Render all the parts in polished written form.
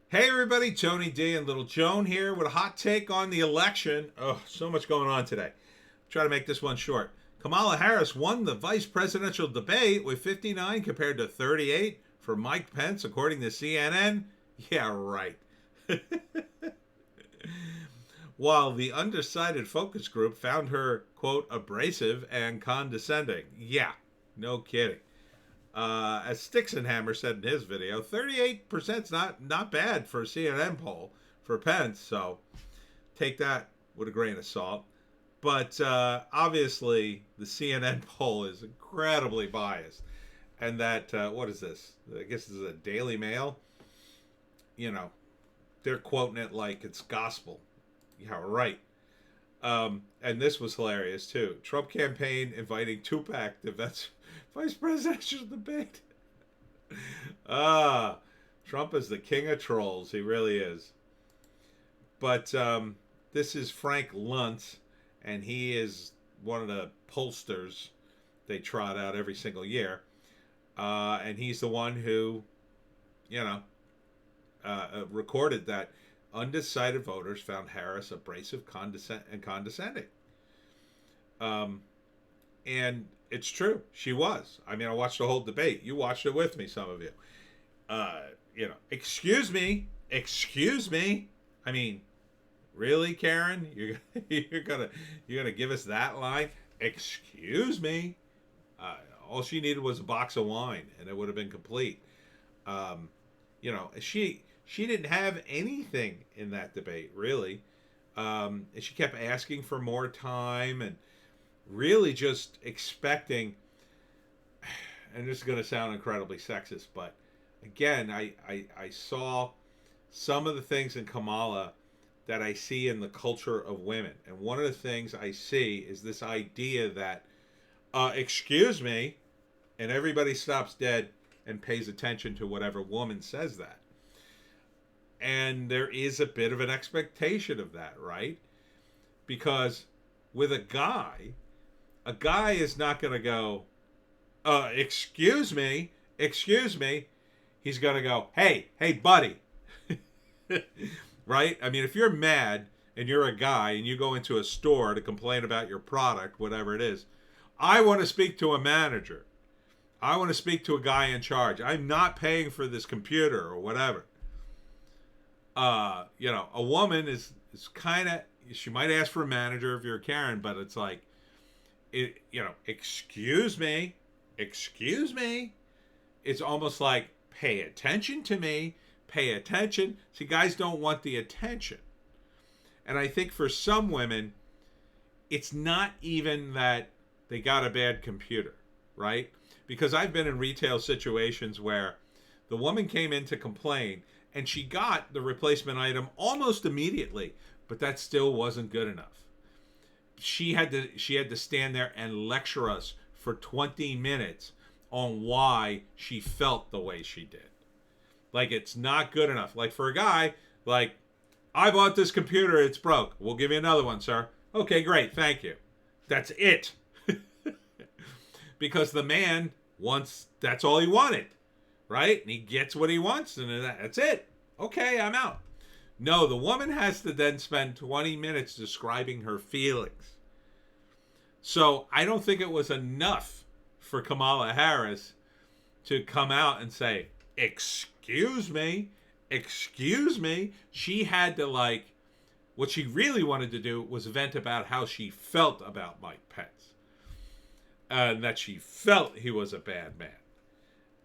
Hey everybody, Tony D and Little Joan here with a hot take on the election. Oh, so much going on today. Try to make this one short. Kamala Harris won the vice presidential debate with 59 compared to 38 for Mike Pence, according to CNN. Yeah, right. While the undecided focus group found her, quote, abrasive and condescending. Yeah, no kidding. As Hammer said in his video, 38% is not bad for a CNN poll for Pence. So take that with a grain of salt. But obviously, the CNN poll is incredibly biased. And that, what is this? I guess this is a Daily Mail. You know, they're quoting it like it's gospel. Yeah, right. And this was hilarious too. Trump campaign inviting Tupac to vice presidential debate. Ah, Trump is the king of trolls. He really is. But this is Frank Luntz, and he is one of the pollsters they trot out every single year. And he's the one who, you know, recorded that undecided voters found Harris abrasive and condescending. Um, and it's true. She was. I mean, I watched the whole debate. You watched it with me, some of you. Uh, excuse me. Excuse me. I mean, really, Karen? You're gonna give us that line? Excuse me. All she needed was a box of wine, and it would have been complete. Um, she didn't have anything in that debate, really. And she kept asking for more time and really just expecting, and this is going to sound incredibly sexist, but again, I saw some of the things in Kamala that I see in the culture of women. And one of the things I see is this idea that, excuse me, and everybody stops dead and pays attention to whatever woman says that. And there is a bit of an expectation of that, right? Because with a guy is not going to go, excuse me. He's going to go, hey, buddy. Right? I mean, if you're mad and you're a guy and you go into a store to complain about your product, whatever it is, I want to speak to a manager. I want to speak to a guy in charge. I'm not paying for this computer or whatever. A woman is kind of, she might ask for a manager if you're a Karen, but it's like, excuse me. It's almost like, pay attention to me, pay attention. See, guys don't want the attention. And I think for some women, it's not even that they got a bad computer, right? Because I've been in retail situations where the woman came in to complain and she got the replacement item almost immediately, but that still wasn't good enough. She had to stand there and lecture us for 20 minutes on why she felt the way she did. Like, it's not good enough. Like, for a guy, like, I bought this computer, it's broke. We'll give you another one, sir. Okay, great, thank you. That's it. Because the man wants, that's all he wanted, right? And he gets what he wants, and that's it. Okay, I'm out. No, the woman has to then spend 20 minutes describing her feelings. So I don't think it was enough for Kamala Harris to come out and say, excuse me. She had to, what she really wanted to do was vent about how she felt about Mike Pence. And that she felt he was a bad man.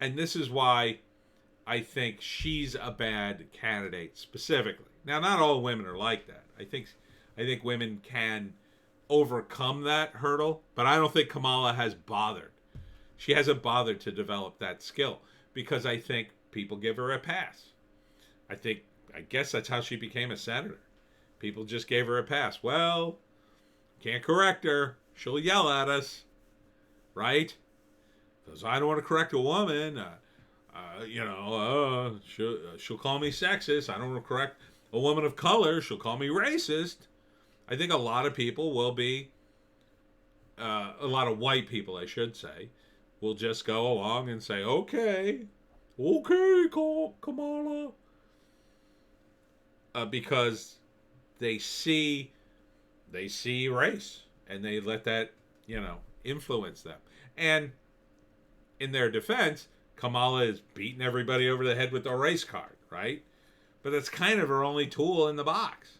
And this is why I think she's a bad candidate specifically. Now, not all women are like that. I think women can overcome that hurdle, but I don't think Kamala has bothered. She hasn't bothered to develop that skill because I think people give her a pass. I guess that's how she became a senator. People just gave her a pass. Well, can't correct her. She'll yell at us. Right? Because I don't want to correct a woman. She'll call me sexist. I don't want to correct a woman of color. She'll call me racist. I think a lot of people will be, a lot of white people, I should say, will just go along and say, okay, Kamala. because they see race, and they let that, influence them. And in their defense, Kamala is beating everybody over the head with the race card, right? But that's kind of her only tool in the box.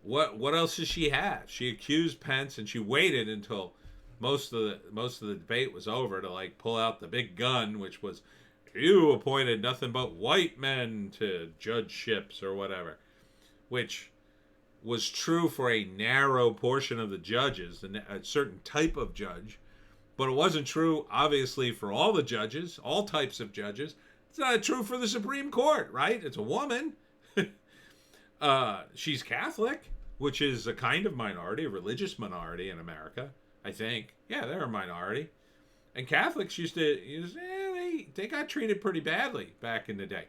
What else does she have? She accused Pence, and she waited until most of the debate was over to like pull out the big gun, which was, you appointed nothing but white men to judgeships or whatever, which was true for a narrow portion of the judges, a certain type of judge, but it wasn't true, obviously, for all the judges, all types of judges. It's not true for the Supreme Court, right? It's a woman. She's Catholic, which is a kind of minority, a religious minority in America, I think. Yeah, they're a minority. And Catholics they got treated pretty badly back in the day.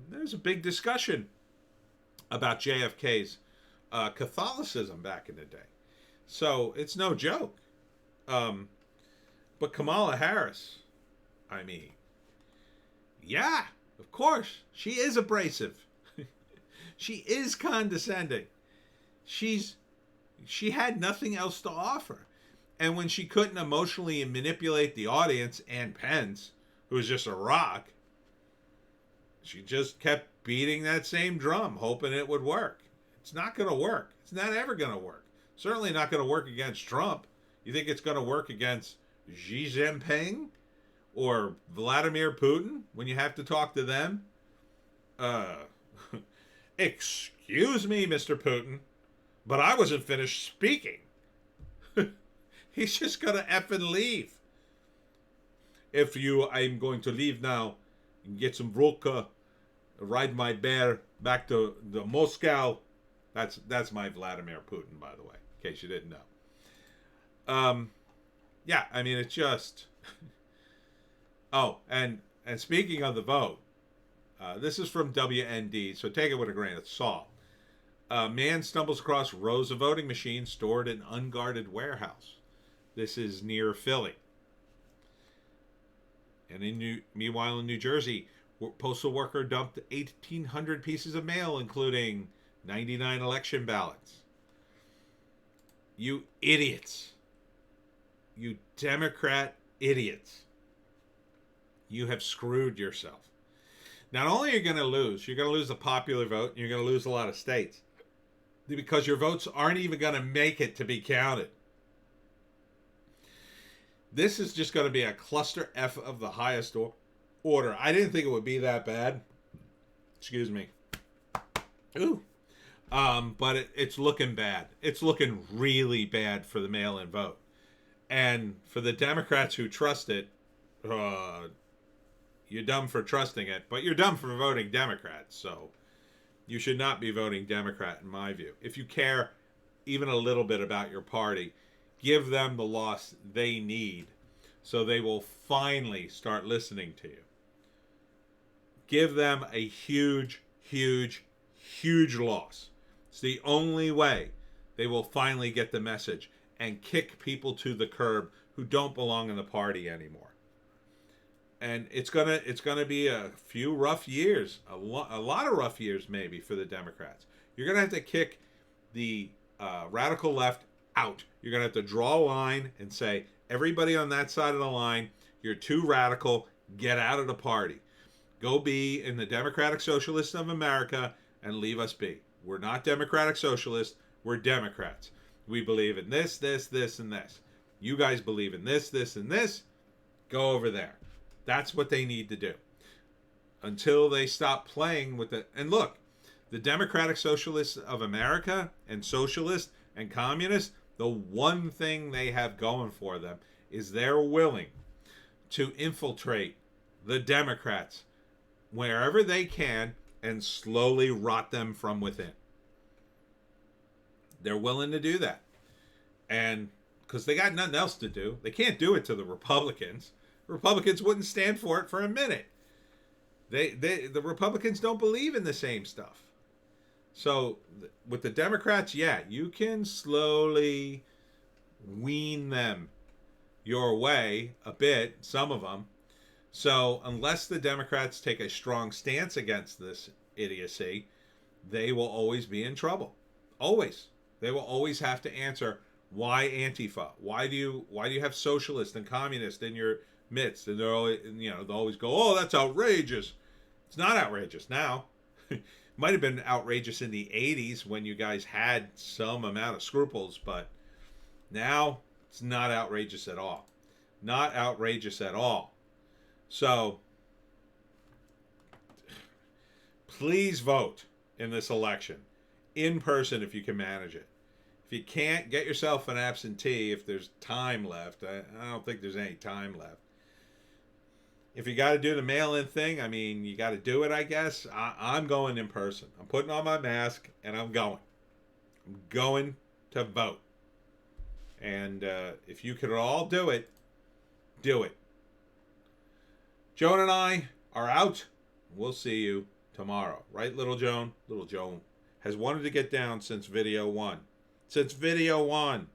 There's a big discussion about JFK's Catholicism back in the day. So it's no joke. But Kamala Harris, I mean, yeah, of course, she is abrasive. She is condescending. She had nothing else to offer. And when she couldn't emotionally manipulate the audience and Pence, who was just a rock, she just kept beating that same drum, hoping it would work. It's not going to work. It's not ever going to work. Certainly not going to work against Trump. You think it's going to work against Xi Jinping or Vladimir Putin when you have to talk to them? Excuse me, Mr. Putin, but I wasn't finished speaking. He's just going to effing leave. I'm going to leave now and get some vodka, ride my bear back to the Moscow. That's my Vladimir Putin, by the way, in case you didn't know. Yeah, I mean, it's just... Oh, and speaking of the vote, this is from WND, so take it with a grain of salt. A man stumbles across rows of voting machines stored in unguarded warehouse. This is near Philly. And meanwhile in New Jersey, postal worker dumped 1,800 pieces of mail, including 99 election ballots. You idiots. You Democrat idiots. You have screwed yourself. Not only are you going to lose, you're going to lose the popular vote, and you're going to lose a lot of states. Because your votes aren't even going to make it to be counted. This is just going to be a cluster F of the highest order. I didn't think it would be that bad. Excuse me. Ooh. But it's looking bad. It's looking really bad for the mail-in vote. And for the Democrats who trust it, you're dumb for trusting it, but you're dumb for voting Democrat. So you should not be voting Democrat, in my view. If you care even a little bit about your party, give them the loss they need so they will finally start listening to you. Give them a huge, huge, huge loss. It's the only way they will finally get the message and kick people to the curb who don't belong in the party anymore. And it's gonna be a few rough years, a lot of rough years maybe for the Democrats. You're gonna have to kick the radical left out. You're gonna have to draw a line and say, everybody on that side of the line, you're too radical. Get out of the party. Go be in the Democratic Socialists of America and leave us be. We're not Democratic Socialists. We're Democrats. We believe in this, this, this, and this. You guys believe in this, this, and this. Go over there. That's what they need to do. Until they stop playing with it. And look, the Democratic Socialists of America and socialists and communists, the one thing they have going for them is they're willing to infiltrate the Democrats wherever they can and slowly rot them from within. They're willing to do that. And because they got nothing else to do. They can't do it to the Republicans. Republicans wouldn't stand for it for a minute. The Republicans don't believe in the same stuff. So with the Democrats, yeah, you can slowly wean them your way a bit, some of them. So unless the Democrats take a strong stance against this idiocy, they will always be in trouble. Always. They will always have to answer, why Antifa? Why do you have socialists and communists in your midst? And they'll always go, oh, that's outrageous. It's not outrageous now. Might have been outrageous in the 80s when you guys had some amount of scruples, but now it's not outrageous at all. Not outrageous at all. So, please vote in this election. In person if you can manage it. If you can't, get yourself an absentee if there's time left. I don't think there's any time left. If you got to do the mail-in thing, I mean, you got to do it, I guess. I'm going in person. I'm putting on my mask, and I'm going. I'm going to vote. And if you could all do it, do it. Joan and I are out. We'll see you tomorrow. Right, Little Joan? Little Joan has wanted to get down since video 1. Since video 1.